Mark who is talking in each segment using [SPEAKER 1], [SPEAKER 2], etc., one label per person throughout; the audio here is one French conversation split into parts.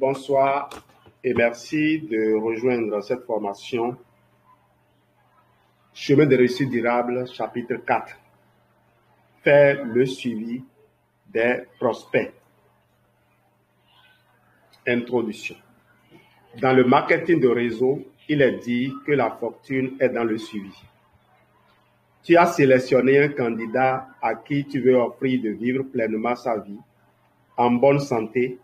[SPEAKER 1] Bonsoir et merci de rejoindre cette formation Chemin de réussite durable, chapitre 4. Faire le suivi des prospects. Introduction. Dans le marketing de réseau, il est dit que la fortune est dans le suivi. Tu as sélectionné un candidat à qui tu veux offrir de vivre pleinement sa vie, en bonne santé,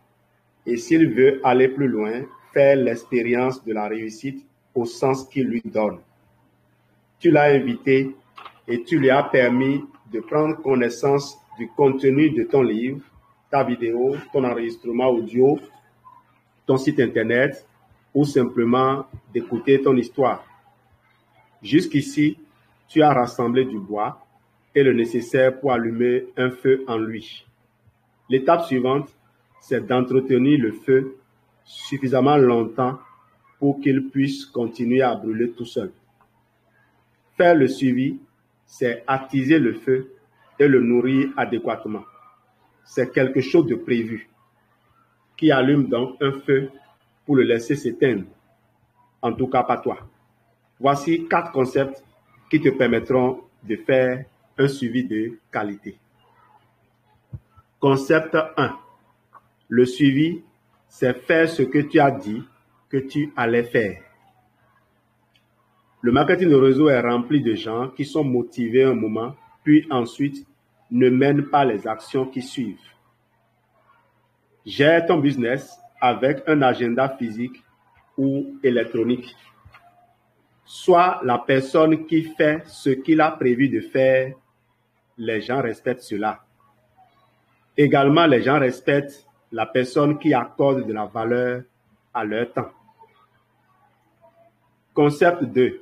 [SPEAKER 1] et s'il veut aller plus loin, faire l'expérience de la réussite au sens qu'il lui donne. Tu l'as invité et tu lui as permis de prendre connaissance du contenu de ton livre, ta vidéo, ton enregistrement audio, ton site internet ou simplement d'écouter ton histoire. Jusqu'ici, tu as rassemblé du bois et le nécessaire pour allumer un feu en lui. L'étape suivante, c'est d'entretenir le feu suffisamment longtemps pour qu'il puisse continuer à brûler tout seul. Faire le suivi, c'est attiser le feu et le nourrir adéquatement. C'est quelque chose de prévu qui allume donc un feu pour le laisser s'éteindre. En tout cas, pas toi. Voici 4 concepts qui te permettront de faire un suivi de qualité. Concept 1. Le suivi, c'est faire ce que tu as dit que tu allais faire. Le marketing de réseau est rempli de gens qui sont motivés un moment, puis ensuite ne mènent pas les actions qui suivent. Gère ton business avec un agenda physique ou électronique. Sois la personne qui fait ce qu'il a prévu de faire. Les gens respectent cela. Également, les gens respectent la personne qui accorde de la valeur à leur temps. Concept 2.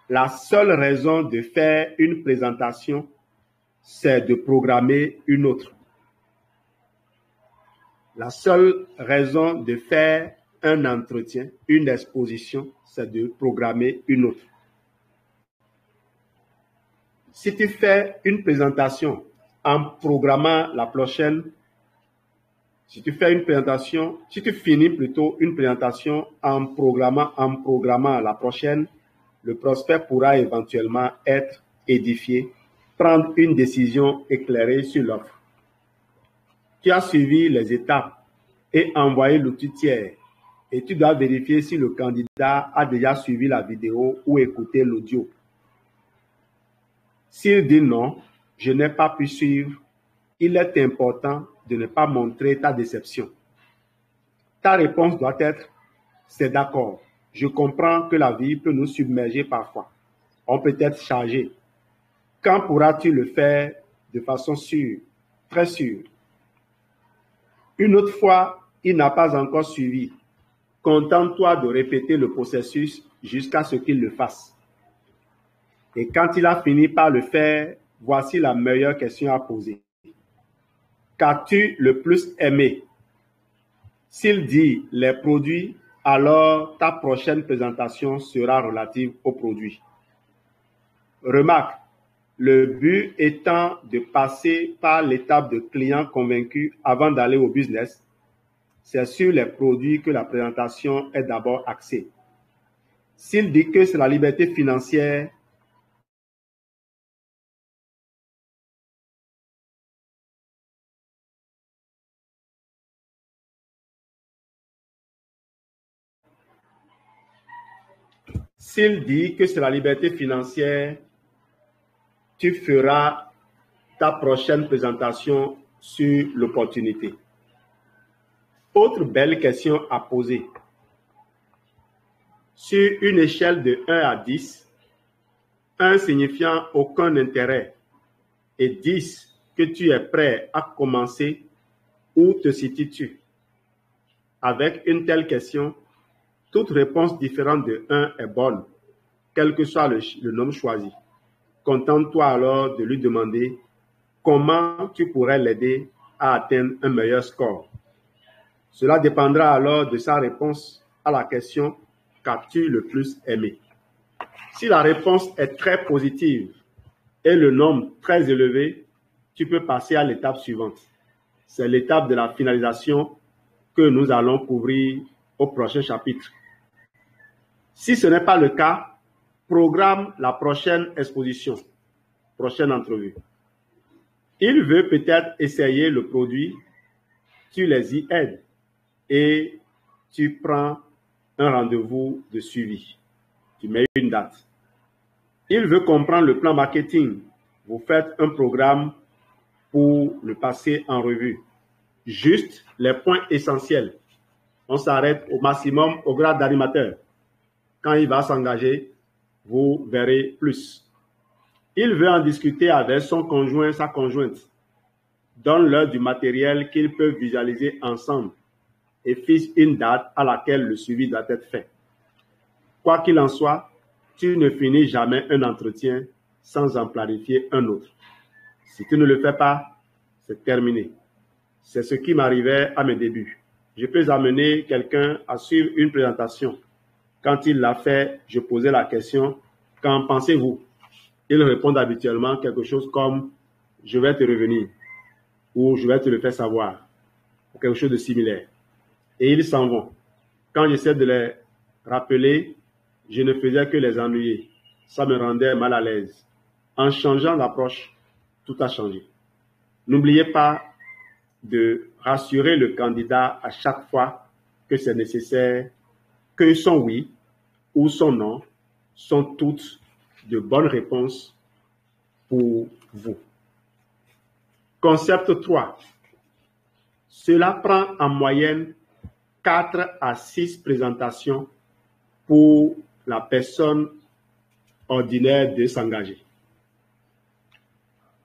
[SPEAKER 1] La seule raison de faire une présentation, c'est de programmer une autre. La seule raison de faire un entretien, une exposition, c'est de programmer une autre. Si tu fais une présentation en programmant la prochaine, si tu finis plutôt une présentation en programmant la prochaine, le prospect pourra éventuellement être édifié, prendre une décision éclairée sur l'offre. Tu as suivi les étapes et envoyé l'outil tiers et tu dois vérifier si le candidat a déjà suivi la vidéo ou écouté l'audio. S'il dit non, je n'ai pas pu suivre, il est important de ne pas montrer ta déception. Ta réponse doit être « c'est d'accord, je comprends que la vie peut nous submerger parfois. On peut être chargé. Quand pourras-tu le faire de façon sûre, très sûre ?» Une autre fois, il n'a pas encore suivi. Contente-toi de répéter le processus jusqu'à ce qu'il le fasse. Et quand il a fini par le faire, voici la meilleure question à poser. Qu'as-tu le plus aimé? S'il dit les produits, alors ta prochaine présentation sera relative aux produits. Remarque, le but étant de passer par l'étape de client convaincu avant d'aller au business, c'est sur les produits que la présentation est d'abord axée. S'il dit que c'est la liberté financière, tu feras ta prochaine présentation sur l'opportunité. Autre belle question à poser. Sur une échelle de 1 à 10, 1 signifiant aucun intérêt et 10 que tu es prêt à commencer, où te situes-tu? Avec une telle question, toute réponse différente de 1 est bonne, quel que soit le nombre choisi. Contente-toi alors de lui demander comment tu pourrais l'aider à atteindre un meilleur score. Cela dépendra alors de sa réponse à la question « Qu'as-tu le plus aimé ?» Si la réponse est très positive et le nombre très élevé, tu peux passer à l'étape suivante. C'est l'étape de la finalisation que nous allons couvrir au prochain chapitre. Si ce n'est pas le cas, programme la prochaine exposition, prochaine entrevue. Il veut peut-être essayer le produit, tu les y aides et tu prends un rendez-vous de suivi. Tu mets une date. Il veut comprendre le plan marketing. Vous faites un programme pour le passer en revue. Juste les points essentiels. On s'arrête au maximum au grade d'animateur. Quand il va s'engager, vous verrez plus. Il veut en discuter avec son conjoint, sa conjointe. Donne-leur du matériel qu'ils peuvent visualiser ensemble et fixe une date à laquelle le suivi doit être fait. Quoi qu'il en soit, tu ne finis jamais un entretien sans en planifier un autre. Si tu ne le fais pas, c'est terminé. C'est ce qui m'arrivait à mes débuts. Je peux amener quelqu'un à suivre une présentation. Quand il l'a fait, je posais la question, qu'en pensez-vous? Il répond habituellement quelque chose comme « je vais te revenir » ou « je vais te le faire savoir » ou quelque chose de similaire. Et ils s'en vont. Quand j'essaie de les rappeler, je ne faisais que les ennuyer. Ça me rendait mal à l'aise. En changeant d'approche, tout a changé. N'oubliez pas de rassurer le candidat à chaque fois que c'est nécessaire, que son oui ou son non sont toutes de bonnes réponses pour vous. Concept 3. Cela prend en moyenne 4 à 6 présentations pour la personne ordinaire de s'engager.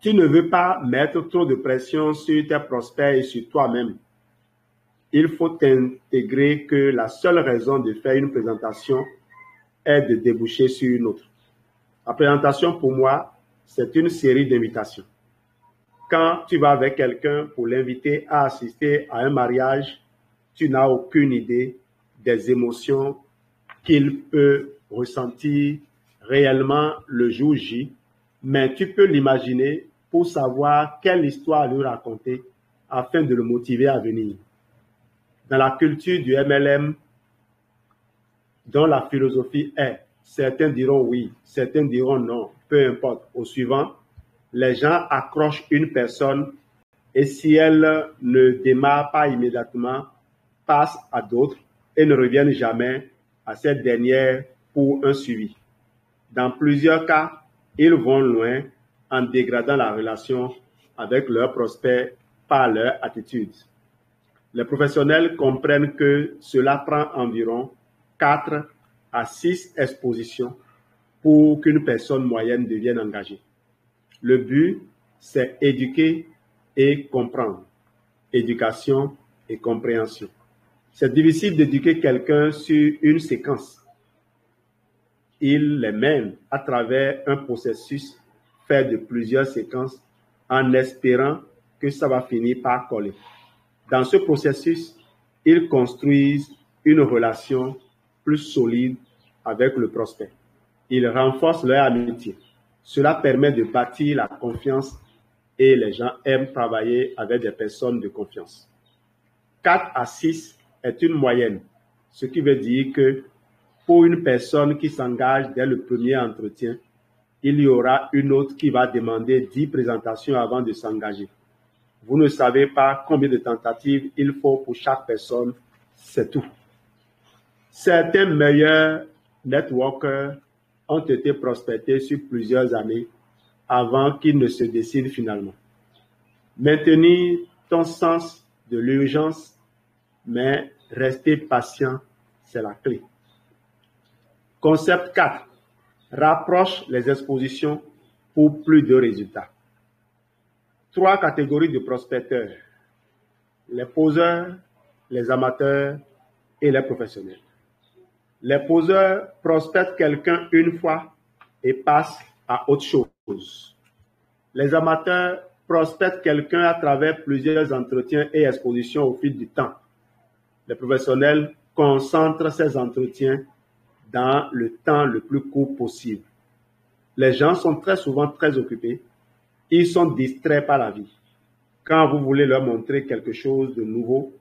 [SPEAKER 1] Tu ne veux pas mettre trop de pression sur tes prospects et sur toi-même. Il faut intégrer que la seule raison de faire une présentation est de déboucher sur une autre. La présentation, pour moi, c'est une série d'invitations. Quand tu vas avec quelqu'un pour l'inviter à assister à un mariage, tu n'as aucune idée des émotions qu'il peut ressentir réellement le jour J, mais tu peux l'imaginer pour savoir quelle histoire lui raconter afin de le motiver à venir. Dans la culture du MLM, dont la philosophie est certains diront oui, certains diront non, peu importe. Au suivant, les gens accrochent une personne et si elle ne démarre pas immédiatement, passent à d'autres et ne reviennent jamais à cette dernière pour un suivi. Dans plusieurs cas, ils vont loin en dégradant la relation avec leurs prospects par leur attitude. Les professionnels comprennent que cela prend environ 4 à 6 expositions pour qu'une personne moyenne devienne engagée. Le but, c'est éduquer et comprendre. Éducation et compréhension. C'est difficile d'éduquer quelqu'un sur une séquence. Il les mène à travers un processus fait de plusieurs séquences en espérant que ça va finir par coller. Dans ce processus, ils construisent une relation plus solide avec le prospect. Ils renforcent leur amitié. Cela permet de bâtir la confiance et les gens aiment travailler avec des personnes de confiance. 4 à 6 est une moyenne, ce qui veut dire que pour une personne qui s'engage dès le premier entretien, il y aura une autre qui va demander 10 présentations avant de s'engager. Vous ne savez pas combien de tentatives il faut pour chaque personne, c'est tout. Certains meilleurs networkers ont été prospectés sur plusieurs années avant qu'ils ne se décident finalement. Maintenir ton sens de l'urgence, mais rester patient, c'est la clé. Concept 4. Rapproche les expositions pour plus de résultats. 3 catégories de prospecteurs. Les poseurs, les amateurs et les professionnels. Les poseurs prospectent quelqu'un une fois et passent à autre chose. Les amateurs prospectent quelqu'un à travers plusieurs entretiens et expositions au fil du temps. Les professionnels concentrent ces entretiens dans le temps le plus court possible. Les gens sont très souvent très occupés. Ils sont distraits par la vie. Quand vous voulez leur montrer quelque chose de nouveau,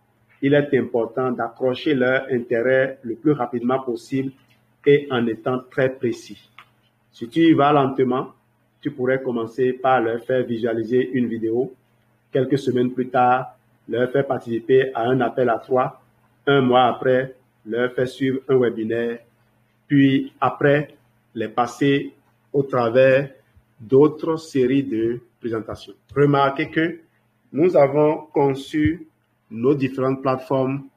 [SPEAKER 1] il est important d'accrocher leur intérêt le plus rapidement possible et en étant très précis. Si tu y vas lentement, tu pourrais commencer par leur faire visualiser une vidéo. Quelques semaines plus tard, leur faire participer à un appel à 3. Un mois après, leur faire suivre un webinaire. Puis après, les passer au travers d'autres séries de présentations. Remarquez que nous avons conçu nos différentes plateformes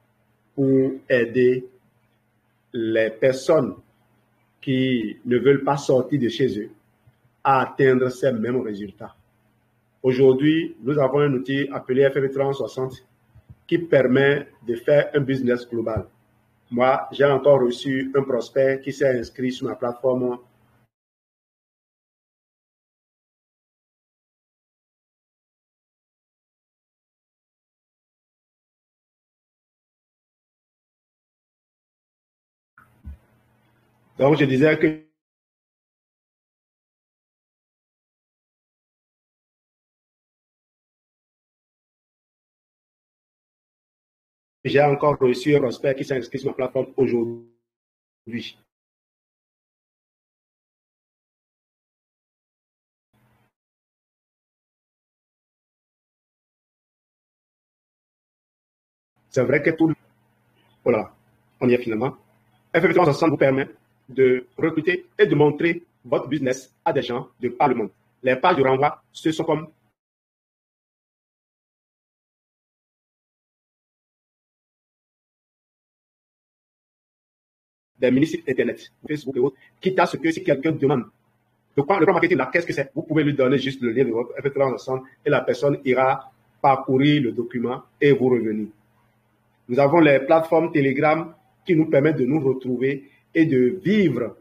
[SPEAKER 1] pour aider les personnes qui ne veulent pas sortir de chez eux à atteindre ces mêmes résultats. Aujourd'hui, nous avons un outil appelé FFP 360 qui permet de faire un business global. Moi, j'ai encore reçu un prospect qui s'est inscrit sur ma plateforme. Donc, je disais que j'ai encore reçu un prospect qui s'est inscrit sur ma plateforme aujourd'hui. C'est vrai que tout... Voilà, on y est finalement. FFP 360 vous permet de recruter et de montrer votre business à des gens de par le monde. Les pages de renvoi, ce sont comme des mini-sites Internet, Facebook et autres, quitte à ce que si quelqu'un demande de quoi le plan marketing, là, qu'est-ce que c'est, vous pouvez lui donner juste le lien de votre FFP 360 et la personne ira parcourir le document et vous revenir. Nous avons les plateformes Telegram qui nous permettent de nous retrouver et de vivre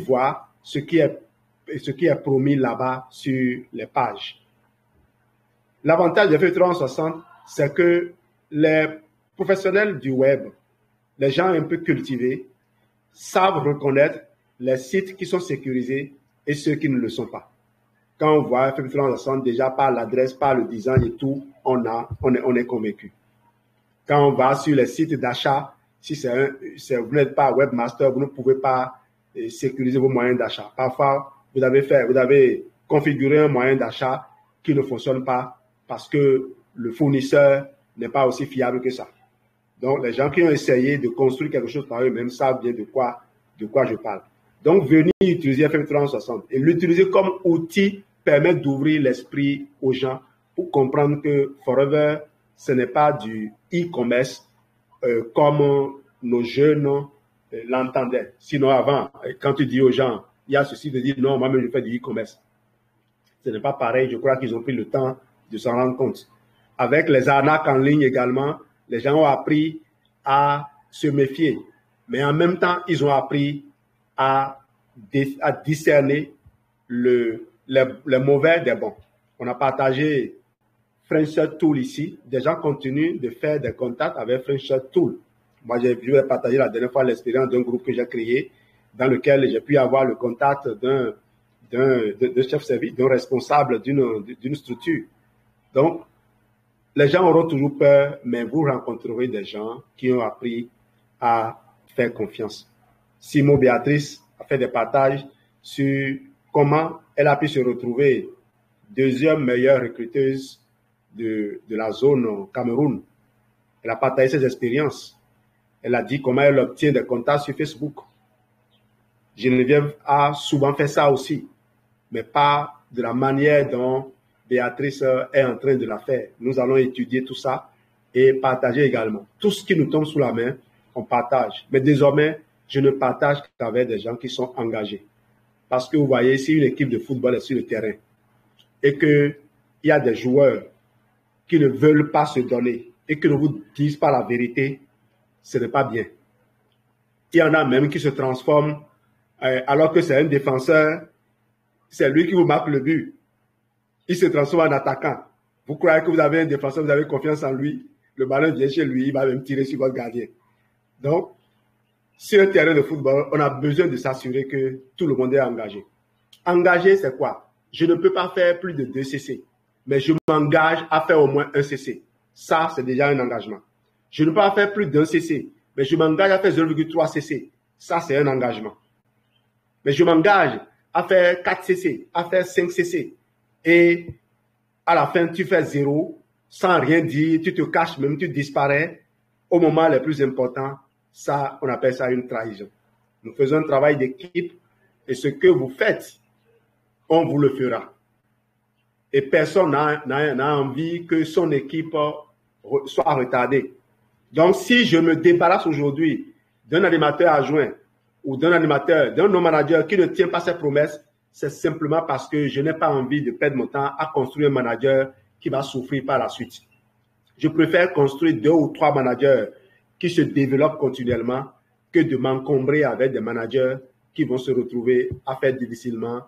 [SPEAKER 1] voix ce qui est promis là-bas sur les pages. L'avantage de FFP 360, c'est que les professionnels du web, les gens un peu cultivés, savent reconnaître les sites qui sont sécurisés et ceux qui ne le sont pas. Quand on voit FFP 360, déjà par l'adresse, par le design et tout, on est convaincu. Quand on va sur les sites d'achat, si vous n'êtes pas webmaster, vous ne pouvez pas sécuriser vos moyens d'achat. Parfois, vous avez configuré un moyen d'achat qui ne fonctionne pas parce que le fournisseur n'est pas aussi fiable que ça. Donc, les gens qui ont essayé de construire quelque chose par eux-mêmes savent bien de quoi je parle. Donc, venir utiliser FFP 360 et l'utiliser comme outil permet d'ouvrir l'esprit aux gens pour comprendre que Forever, ce n'est pas du e-commerce comme nos jeunes l'entendaient. Sinon, avant, quand tu dis aux gens, il y a ceci de dire non, moi-même je fais du e-commerce. Ce n'est pas pareil. Je crois qu'ils ont pris le temps de s'en rendre compte. Avec les arnaques en ligne également, les gens ont appris à se méfier. Mais en même temps, ils ont appris à discerner les mauvais des bons. On a partagé French Tool ici. Des gens continuent de faire des contacts avec French Tool. Moi, j'ai vu partager la dernière fois l'expérience d'un groupe que j'ai créé dans lequel j'ai pu avoir le contact d'un chef service, d'un responsable d'une structure. Donc, les gens auront toujours peur, mais vous rencontrerez des gens qui ont appris à faire confiance. Simon Béatrice a fait des partages sur comment elle a pu se retrouver deuxième meilleure recruteuse de la zone Cameroun. Elle a partagé ses expériences. Elle a dit comment elle obtient des contacts sur Facebook. Geneviève a souvent fait ça aussi, mais pas de la manière dont Béatrice est en train de la faire. Nous allons étudier tout ça et partager également. Tout ce qui nous tombe sous la main, on partage. Mais désormais, je ne partage qu'avec des gens qui sont engagés. Parce que vous voyez, si une équipe de football est sur le terrain et qu'il y a des joueurs qui ne veulent pas se donner et qui ne vous disent pas la vérité, ce n'est pas bien. Il y en a même qui se transforment alors que c'est un défenseur, c'est lui qui vous marque le but. Il se transforme en attaquant. Vous croyez que vous avez un défenseur, vous avez confiance en lui, le ballon vient chez lui, il va même tirer sur votre gardien. Donc, sur un terrain de football, on a besoin de s'assurer que tout le monde est engagé. Engagé, c'est quoi? Je ne peux pas faire plus de 2 CC, mais je m'engage à faire au moins 1 CC. Ça, c'est déjà un engagement. Je ne peux pas faire plus d'un CC, mais je m'engage à faire 0,3 CC. Ça, c'est un engagement. Mais je m'engage à faire 4 CC, à faire 5 CC. Et à la fin, tu fais 0, sans rien dire, tu te caches même, tu disparais. Au moment le plus important, ça, on appelle ça une trahison. Nous faisons un travail d'équipe et ce que vous faites, on vous le fera. Et personne n'a envie que son équipe soit retardée. Donc, si je me débarrasse aujourd'hui d'un animateur adjoint ou d'un animateur, d'un non-manager qui ne tient pas ses promesses, c'est simplement parce que je n'ai pas envie de perdre mon temps à construire un manager qui va souffrir par la suite. Je préfère construire 2 ou 3 managers qui se développent continuellement que de m'encombrer avec des managers qui vont se retrouver à faire difficilement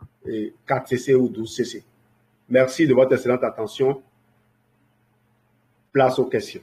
[SPEAKER 1] 4 CC ou 12 CC. Merci de votre excellente attention. Place aux questions.